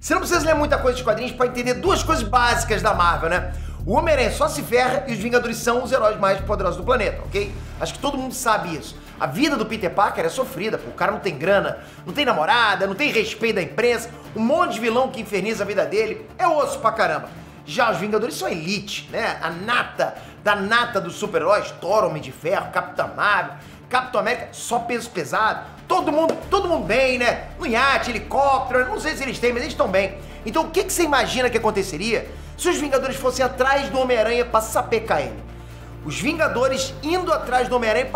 Você não precisa ler muita coisa de quadrinhos para entender duas coisas básicas da Marvel, né? O Homem-Aranha só se ferra e os Vingadores são os heróis mais poderosos do planeta, ok? Acho que todo mundo sabe isso. A vida do Peter Parker é sofrida, pô. O cara não tem grana, não tem namorada, não tem respeito da imprensa, um monte de vilão que inferniza a vida dele. É osso pra caramba. Já os Vingadores são elite, né? A nata da nata dos super-heróis, Thor, Homem de Ferro, Capitão Marvel, Capitão América, só peso pesado. Todo mundo bem, né? No iate, helicóptero, não sei se eles têm, mas eles estão bem. Então o que você imagina que aconteceria se os Vingadores fossem atrás do Homem-Aranha pra sapecar ele? Os Vingadores indo atrás do Homem-Aranha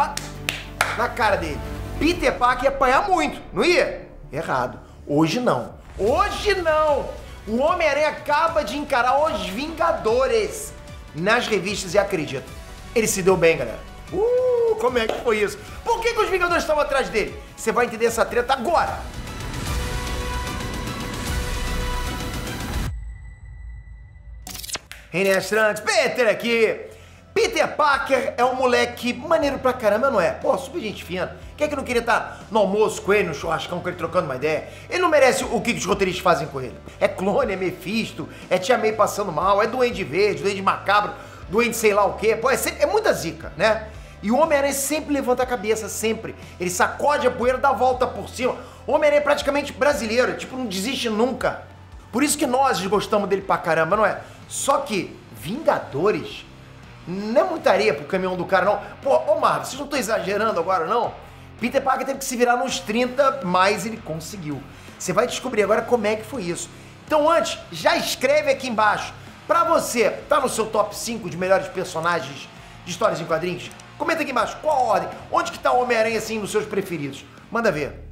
na cara dele. Peter Parker ia apanhar muito, não ia? Errado. Hoje não. Hoje não! O Homem-Aranha acaba de encarar os Vingadores nas revistas e acredita. Ele se deu bem, galera. Como é que foi isso? Por que os Vingadores estavam atrás dele? Você vai entender essa treta agora. Inês Trunks, Peter aqui. Peter Parker é um moleque maneiro pra caramba, não é? Pô, super gente fina. Quem é que não queria estar no almoço com ele, no churrascão com ele, trocando uma ideia? Ele não merece o que os roteiristas fazem com ele. É clone, é Mephisto, é Tia May passando mal, é Duende Verde, Duende Macabro, Duende sei lá o quê. Pô, é muita zica, né? E o Homem-Aranha sempre levanta a cabeça, sempre. Ele sacode a poeira, dá a volta por cima. O Homem-Aranha é praticamente brasileiro, tipo, não desiste nunca. Por isso que nós gostamos dele pra caramba, não é? Só que Vingadores não é muita areia pro caminhão do cara, não. Pô, ô Marvel, vocês não estão exagerando agora, não? Peter Parker teve que se virar nos 30, mas ele conseguiu. Você vai descobrir agora como é que foi isso. Então antes, já escreve aqui embaixo. Pra você, tá no seu top 5 de melhores personagens de histórias em quadrinhos? Comenta aqui embaixo, qual a ordem? Onde que tá o Homem-Aranha, assim, nos seus preferidos? Manda ver.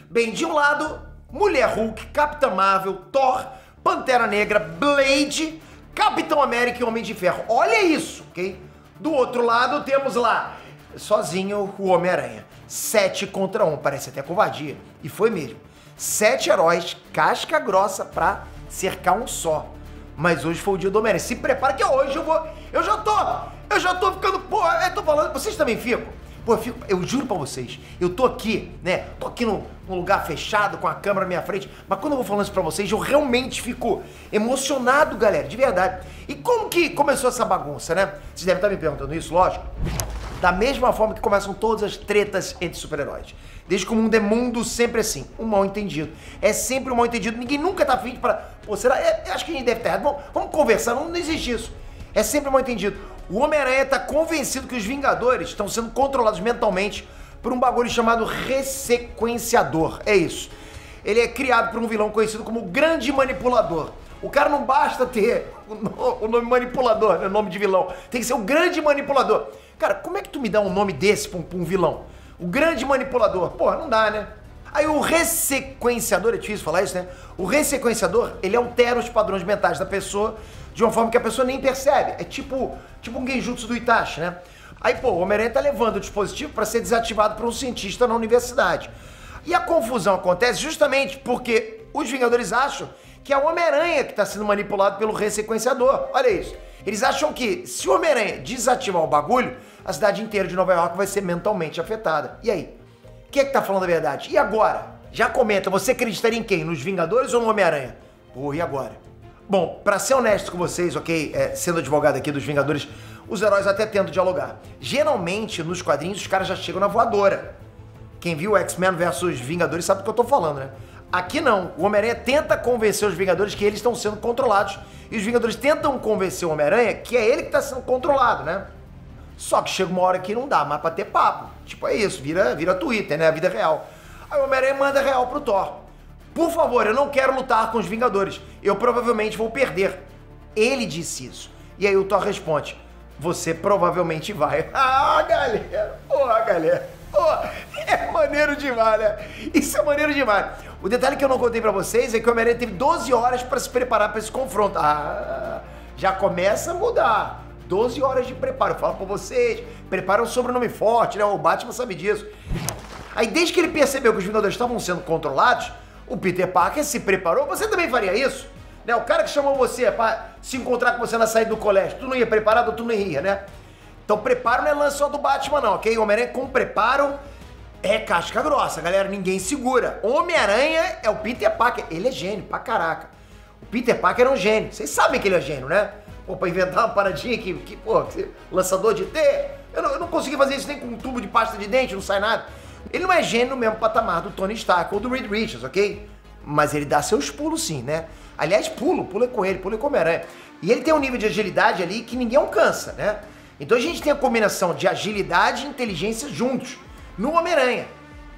Bem, de um lado, Mulher Hulk, Capitã Marvel, Thor, Pantera Negra, Blade, Capitão América e Homem de Ferro. Olha isso, ok? Do outro lado, temos lá, sozinho, o Homem-Aranha. 7 contra 1, parece até covardia. E foi mesmo. 7 heróis, casca grossa pra cercar um só. Mas hoje foi o dia do Homem-Aranha. Se prepara que hoje eu já tô ficando, pô, eu tô falando, vocês também ficam? Pô, eu juro pra vocês, eu tô aqui, né, tô aqui num lugar fechado, com a câmera na minha frente, mas quando eu vou falando isso pra vocês, eu realmente fico emocionado, galera, de verdade. E como que começou essa bagunça, né? Vocês devem estar me perguntando isso, lógico. Da mesma forma que começam todas as tretas entre super-heróis. Desde que o mundo é mundo, sempre assim, um mal-entendido. É sempre um mal-entendido, ninguém nunca tá afim para, pô, será? Acho que a gente deve estar errado, vamos conversar, não existe isso. É sempre um mal-entendido. O Homem-Aranha tá convencido que os Vingadores estão sendo controlados mentalmente por um bagulho chamado ressequenciador. É isso. Ele é criado por um vilão conhecido como Grande Manipulador. O cara não basta ter o nome manipulador, né, o nome de vilão. Tem que ser o Grande Manipulador. Cara, como é que tu me dá um nome desse pra um vilão? O Grande Manipulador. Porra, não dá, né? Aí o ressequenciador, é difícil falar isso, né? O ressequenciador, ele altera os padrões mentais da pessoa de uma forma que a pessoa nem percebe. É tipo um genjutsu do Itachi, né? Aí, pô, o Homem-Aranha tá levando o dispositivo para ser desativado por um cientista na universidade. E a confusão acontece justamente porque os Vingadores acham que é o Homem-Aranha que está sendo manipulado pelo ressequenciador. Olha isso. Eles acham que se o Homem-Aranha desativar o bagulho, a cidade inteira de Nova York vai ser mentalmente afetada. E aí? Quem é que tá falando a verdade? E agora? Já comenta, você acreditaria em quem? Nos Vingadores ou no Homem-Aranha? Pô, e agora? Bom, pra ser honesto com vocês, ok? Sendo advogado aqui dos Vingadores, os heróis até tentam dialogar. Geralmente, nos quadrinhos, os caras já chegam na voadora. Quem viu X-Men versus Vingadores sabe do que eu tô falando, né? Aqui não. O Homem-Aranha tenta convencer os Vingadores que eles estão sendo controlados. E os Vingadores tentam convencer o Homem-Aranha que é ele que tá sendo controlado, né? Só que chega uma hora que não dá mais pra ter papo. Tipo, é isso, vira Twitter, né? A vida real. Aí o Homem-Aranha manda real pro Thor. Por favor, eu não quero lutar com os Vingadores. Eu provavelmente vou perder. Ele disse isso. E aí o Thor responde, você provavelmente vai. Ah, galera! Porra, galera! Porra, é maneiro demais, né? Isso é maneiro demais. O detalhe que eu não contei pra vocês é que o Homem-Aranha teve 12 horas pra se preparar pra esse confronto. Ah, já começa a mudar. 12 horas de preparo. Eu falo pra vocês, prepara um sobrenome forte, né? O Batman sabe disso. Aí desde que ele percebeu que os Vingadores estavam sendo controlados, o Peter Parker se preparou. Você também faria isso? Né? O cara que chamou você pra se encontrar com você na saída do colégio, tu não ia preparado, tu não ia, né? Então preparo não é lance só do Batman não, ok? O Homem-Aranha com preparo É casca grossa, galera, ninguém segura. Homem-Aranha é o Peter Parker, ele é gênio pra caraca. O Peter Parker é um gênio, vocês sabem que ele é gênio, né? Pô, pra inventar uma paradinha pô, lançador de T, eu não consegui fazer isso nem com um tubo de pasta de dente, não sai nada. Ele não é gênio no mesmo patamar do Tony Stark ou do Reed Richards, ok? Mas ele dá seus pulos sim, né? Aliás, pula com ele, pula com o Homem-Aranha. E ele tem um nível de agilidade ali que ninguém alcança, né? Então a gente tem a combinação de agilidade e inteligência juntos no Homem-Aranha.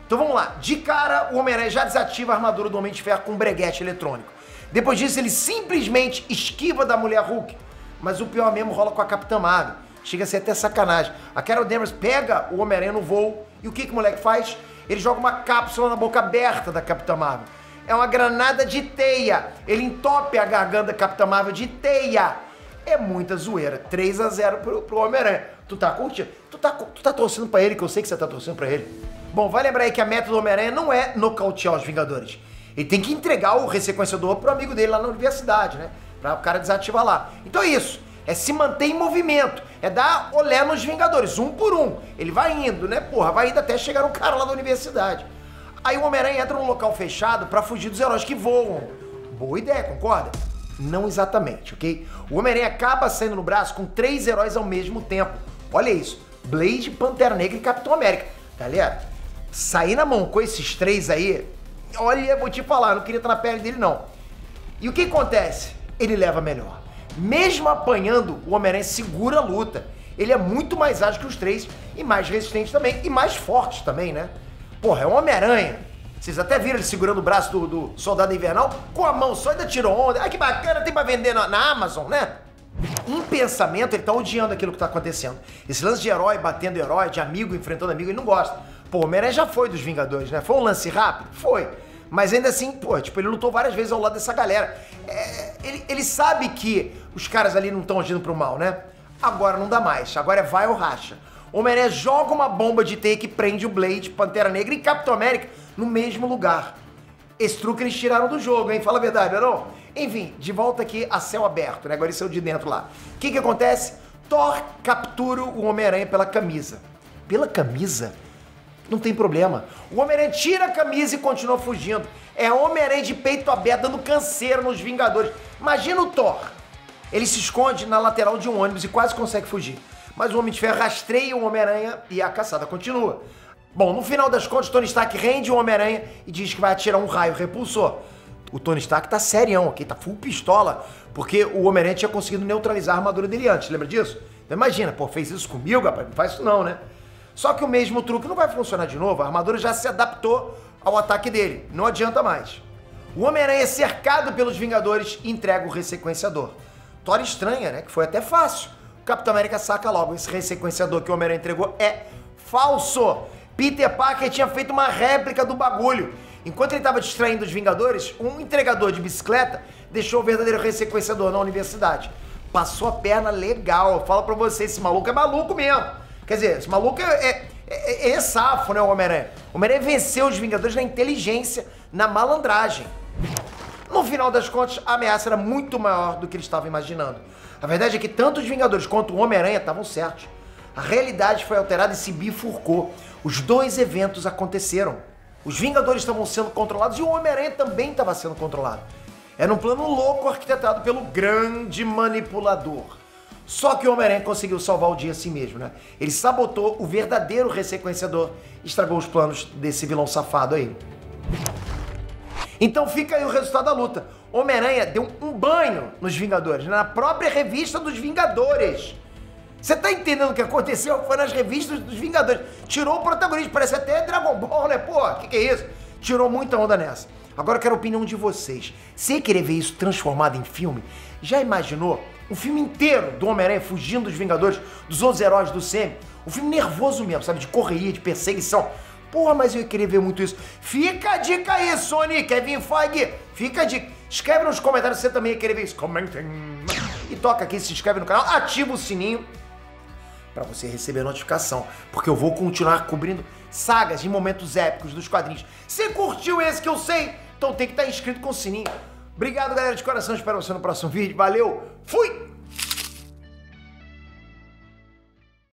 Então vamos lá, de cara o Homem-Aranha já desativa a armadura do Homem de Ferro com um breguete eletrônico. Depois disso ele simplesmente esquiva da Mulher Hulk. Mas o pior mesmo rola com a Capitã Marvel. Chega a ser até sacanagem. A Carol Danvers pega o Homem-Aranha no voo e o que o moleque faz? Ele joga uma cápsula na boca aberta da Capitã Marvel. É uma granada de teia. Ele entope a garganta da Capitã Marvel de teia. É muita zoeira. 3-0 pro Homem-Aranha. Tu tá curtindo? Tu tá torcendo pra ele, que eu sei que você tá torcendo pra ele. Bom, vai lembrar aí que a meta do Homem-Aranha não é nocautear os Vingadores. Ele tem que entregar o ressequenciador pro amigo dele lá na universidade, né? Pra o cara desativar lá. Então é isso. É se manter em movimento. É dar olé nos Vingadores, um por um. Ele vai indo, né? Porra, vai indo até chegar no cara lá da universidade. Aí o Homem-Aranha entra num local fechado pra fugir dos heróis que voam. Boa ideia, concorda? Não exatamente, ok? O Homem-Aranha acaba saindo no braço com 3 heróis ao mesmo tempo. Olha isso. Blade, Pantera Negra e Capitão América. Galera, sair na mão com esses 3 aí, olha, vou te falar, não queria estar na pele dele não. E o que acontece? Ele leva melhor. Mesmo apanhando, o Homem-Aranha segura a luta. Ele é muito mais ágil que os 3 e mais resistente também, e mais forte também, né? Porra, é um Homem-Aranha. Vocês até viram ele segurando o braço do Soldado Invernal com a mão só, ainda tirou onda. Ah, que bacana, tem pra vender na Amazon, né? Em pensamento, ele tá odiando aquilo que tá acontecendo. Esse lance de herói batendo herói, de amigo enfrentando amigo, ele não gosta. Pô, o Homem-Aranha já foi dos Vingadores, né? Foi um lance rápido? Foi. Mas ainda assim, pô, tipo, ele lutou várias vezes ao lado dessa galera. Ele sabe que os caras ali não estão agindo pro mal, né? Agora não dá mais. Agora é vai ou racha. O Homem-Aranha joga uma bomba de teia que prende o Blade, Pantera Negra e Capitão América no mesmo lugar. Esse truque eles tiraram do jogo, hein? Fala a verdade, não? Enfim, de volta aqui a céu aberto, né? Agora isso é o de dentro lá. O que acontece? Thor captura o Homem-Aranha pela camisa. Pela camisa? Não tem problema. O Homem-Aranha tira a camisa e continua fugindo. É Homem-Aranha de peito aberto, dando canseiro nos Vingadores. Imagina o Thor. Ele se esconde na lateral de um ônibus e quase consegue fugir. Mas o Homem de Ferro rastreia o Homem-Aranha e a caçada continua. Bom, no final das contas, Tony Stark rende o Homem-Aranha e diz que vai atirar um raio repulsor. O Tony Stark tá serião aqui, tá full pistola, porque o Homem-Aranha tinha conseguido neutralizar a armadura dele antes, lembra disso? Então imagina, pô, fez isso comigo, rapaz, não faz isso não, né? Só que o mesmo truque não vai funcionar de novo, a armadura já se adaptou ao ataque dele, não adianta mais. O Homem-Aranha é cercado pelos Vingadores e entrega o ressequenciador. Thor estranha, né, que foi até fácil. O Capitão América saca logo, esse ressequenciador que o Homem-Aranha entregou é falso. Peter Parker tinha feito uma réplica do bagulho. Enquanto ele estava distraindo os Vingadores, um entregador de bicicleta deixou o verdadeiro ressequenciador na universidade. Passou a perna legal. Fala pra você, esse maluco é maluco mesmo. Quer dizer, esse maluco é safo, né, o Homem-Aranha? O Homem-Aranha venceu os Vingadores na inteligência, na malandragem. No final das contas, a ameaça era muito maior do que eles estavam imaginando. A verdade é que tanto os Vingadores quanto o Homem-Aranha estavam certos. A realidade foi alterada e se bifurcou. Os dois eventos aconteceram. Os Vingadores estavam sendo controlados e o Homem-Aranha também estava sendo controlado. Era um plano louco arquitetado pelo grande manipulador. Só que o Homem-Aranha conseguiu salvar o dia a si mesmo, né? Ele sabotou o verdadeiro ressequenciador e estragou os planos desse vilão safado aí. Então fica aí o resultado da luta. Homem-Aranha deu um banho nos Vingadores, na própria revista dos Vingadores. Você tá entendendo o que aconteceu? Foi nas revistas dos Vingadores. Tirou o protagonista, parece até Dragon Ball, né? Pô, que é isso? Tirou muita onda nessa. Agora eu quero a opinião de vocês. Você querer ver isso transformado em filme? Já imaginou um filme inteiro do Homem-Aranha fugindo dos Vingadores, dos outros heróis do CM? Um filme nervoso mesmo, sabe? De correria, de perseguição. Porra, mas eu ia querer ver muito isso. Fica a dica aí, Sony, Kevin Feige. Fica a dica. Escreve nos comentários se você também ia querer ver isso. Comentem. E toca aqui, se inscreve no canal, ativa o sininho para você receber a notificação, porque eu vou continuar cobrindo sagas e momentos épicos dos quadrinhos. Você curtiu esse que eu sei? Então tem que estar inscrito com o sininho. Obrigado, galera, de coração. Espero você no próximo vídeo. Valeu, fui!